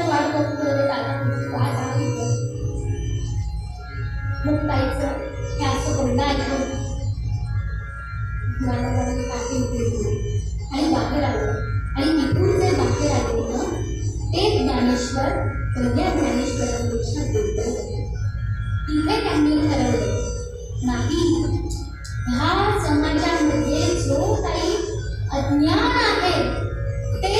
वाढ करून ठेवले तात्या काय सांगितलं मग ताईचं हे असं बोलणं ऐकून ज्ञानोबांनी काठी उठली आणि बाहेर आलं आणि तिथून जे बाहेर आले ना ते ज्ञानेश्वर पहिल्या ज्ञानेश्वरांपेक्षा वेगळे होते. तिथे त्यांनी ठरवलं नाही ह्या समाजामध्ये जो काही अज्ञान आहे ते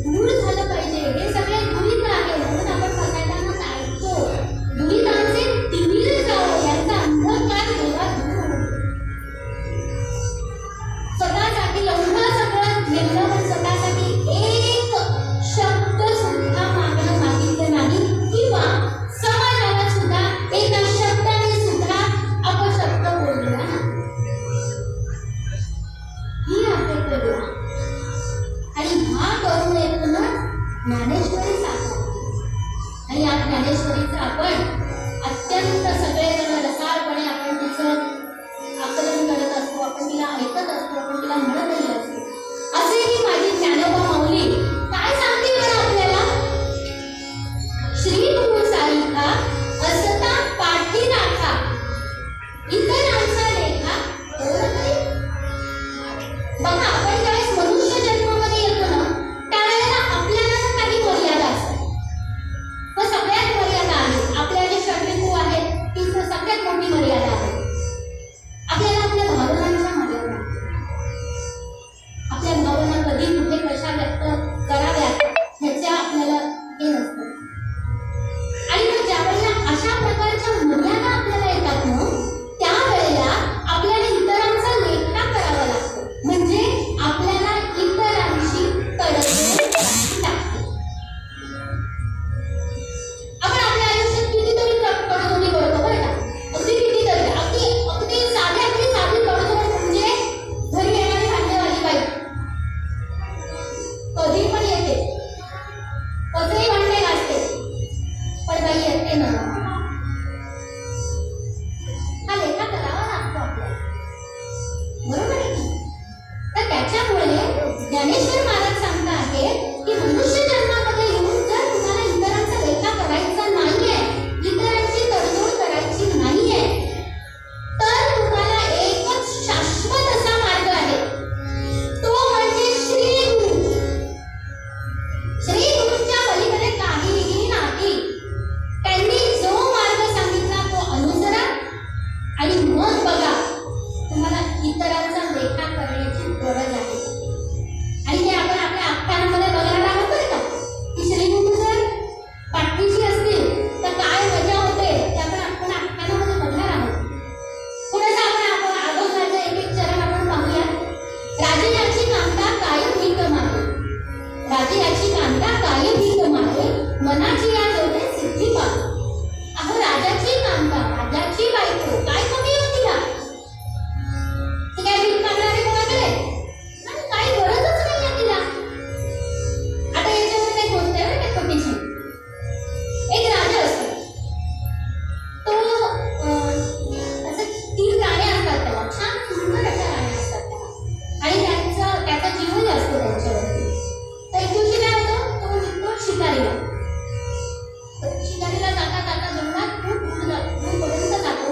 दूर झालं पाहिजे. हे सगळे दुरित आहे म्हणून आपण बघायला ऐकतो दुरितांचे तिमिर जावो यांचा अंधकार तेव्हा दूर स्वतःसाठी एवढं सगळं घेतलं पण स्वतःसाठी एक शब्द सुद्धा मागितलं नाही किंवा समाजाला सुद्धा एका शब्दाने सुद्धा अपशब्द बोलला नाही. ही आहे कला आणि हा करून येतो ज्ञानेश्वरी साकारली आणि या ज्ञानेश्वरीचं आपण अत्यंत सगळेजण रसाळपणे आपण तिचं आकलन करत असतो, आपण तिला ऐकत असतो, आपण तिला म्हणतही असतो. असेही माझी ज्ञानोबा माऊली काय सांगते बरं आपल्याला श्री गुरु सारिका असता पाठी राखा इतरांचा लेखा ओळखली. बघा आपण ज्यावेळेस मनुष्य जन्मामध्ये येतो ना त्यावेळेला आपल्याला काही मर्यादा असतात व सगळ्यात मर्यादा आहे. आपल्या जे षड्रिपू आहेत ती सगळ्यात मोठी मर्यादा आहे. आपल्याला आपल्या भावनांच्या मर्यादा आपल्या भावना कधी कुठे कशा व्यक्त कराव्यात ह्याच्या आपल्याला हे नसतं. आणि मग ज्यावेळेला अशा प्रकारच्या मर्यादा आपल्याला येतात ना त्यावेळेला आपल्याला इतरांचा लेखा करावा लागतो. म्हणजे आपल्याला इतरांशी तडजोड करावी लागते. आपण आपल्या आयुष्यात कितीतरी तडजोडी करतो बरं का. अगदी कितीतरी अगदी साधी तडजोड म्हणजे घरी येणारी भांडेवाली बाई कधी पण येते कसंही भांडे घासते पण बाई येते ना हा लेखा करावा लागतो आपल्याला बरोबर आहे की. तर त्याच्यामुळे ज्ञानेश्वर महाराज सांगता आहेत की मनुष्य जन्मामध्ये येऊन जर तुम्हाला इतरांचा लेखा करायचा नाहीये इतरांची तडजोड करायची नाहीये तर तुम्हाला एकच शाश्वत असा मार्ग आहे तो म्हणजे श्री गुरु. श्री गुरूंच्या पलीकडे काहीही नाही. त्यांनी जो मार्ग सांगितला तो अनुसरा आणि मग बघा तुम्हाला इतरांचा लेखा करण्याची गरज आहे. आणि हे आपण आपल्या आख्यानामध्ये बघणार आहोत बरं का की श्री गुरु जर पाठीशी असतील तर काय मजा होते ते आपण आख्यानामध्ये बघणार आहोत. थोडंसं आपण अगोदरचं एक एक चरण आपण पाहूया. राजे याची कांता काय भीक मागे राजे याची कांता काय भीक मागे मनाची या जोडे सिद्धी पावे. अहो राजाची कांता राजाची बायको काय कमी होती का ती काय भीक मागणारी कोणाकडे आणि काही गरजच नाही आहे तिला. आता याच्यामध्ये एक गोष्ट आहे बरं का छोटीशी. एक राजा असतो तो असं 3 राण्या असतात तेव्हा छान सुंदर अशा राण्या असतात तेव्हा आणि त्याचा जीवही असतो त्यांच्यावरती. तर एक दिवशी काय होतं तो निघतो शिकारीला. शिकारीला जाता जाता जंगलात खूप दूरपर्यंत जातो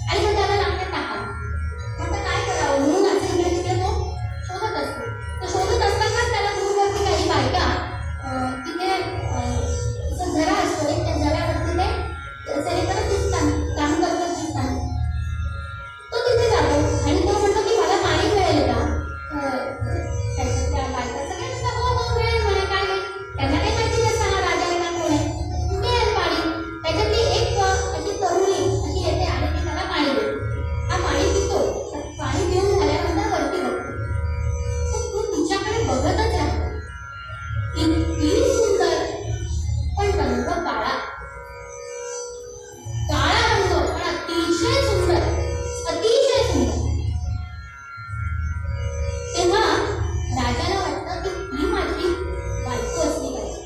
आणि मग त्याला लागते तहान. म्हणतं काय करावं म्हणून असं इकडे तिकडे तो शोधत असतो. तो शोधत असताना त्याला दूरवरती काही बायका तिथे असं झरा असतो त्या झऱ्यावरती ते सगळीकडे दिसतात काम करत दिसतात. तो तिथे जातो आणि तो म्हणतो की मला पाणी मिळेल का. त्या बायकाचं काय म्हणतात हो मिळेल म्हणे काय त्यांना काही माहिती नसतं हा राजा आहे का कोण आहे. मिळेल पाणी. त्याच्यातली एक अशी तरुणी अशी येते आणि ती त्याला पाणी देते. हा पाणी पितो. पाणी पिऊन झाल्यानंतर वरती बघतो तर तू तिच्याकडे बघतच राहतो. इतकी सुंदर पण रंग काळा रंग पण अतिशय सुंदर अतिशय सुंदर. तेव्हा राजाला वाटतं की ही माझी बायको असली पाहिजे.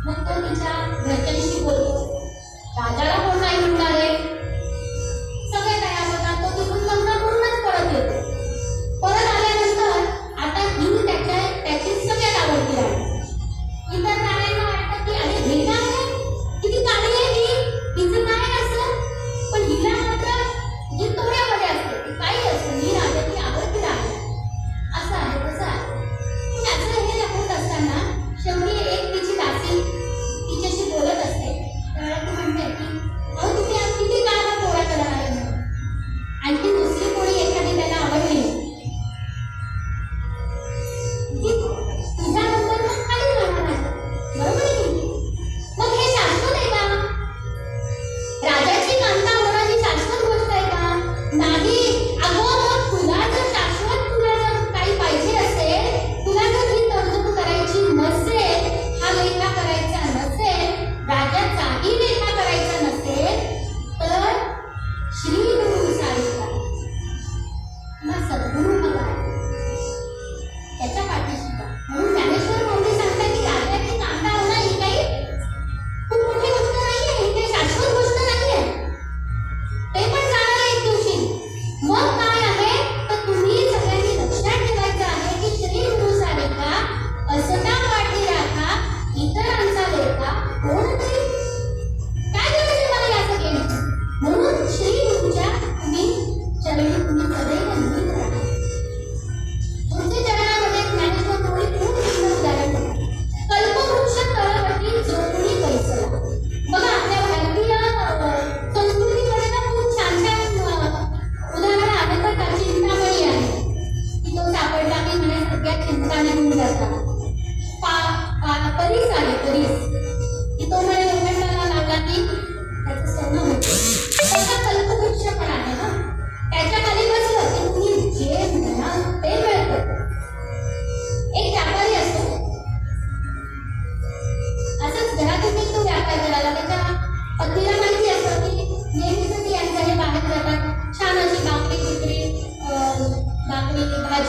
मग तो तिच्या घरच्यांशी बोलतो. राजाला कोण नाही म्हणणार आहे. सगळे तयार होतात. तो तिथून लग्न करूनच परत येतो. परत आल्यानंतर आता ही त्याची सगळ्यात आवडती राणी. इतर राण्यांना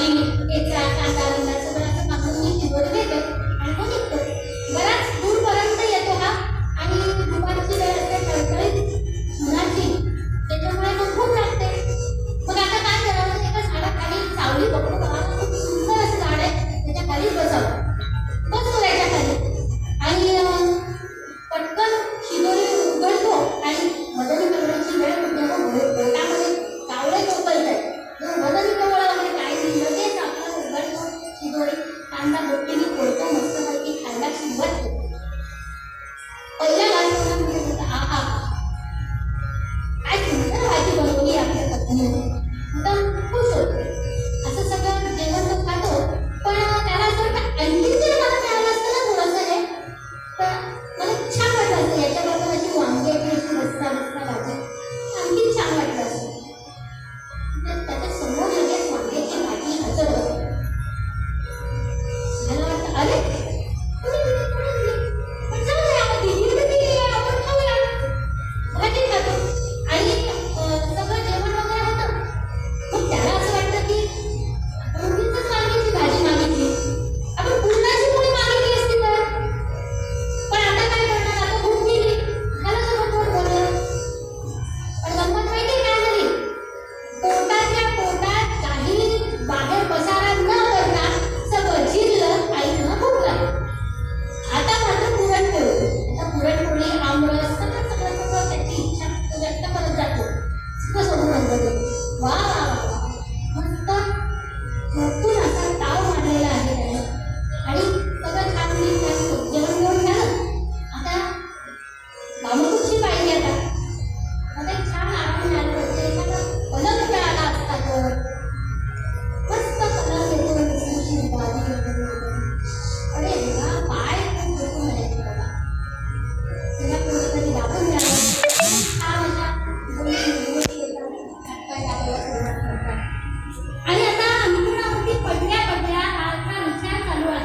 आणि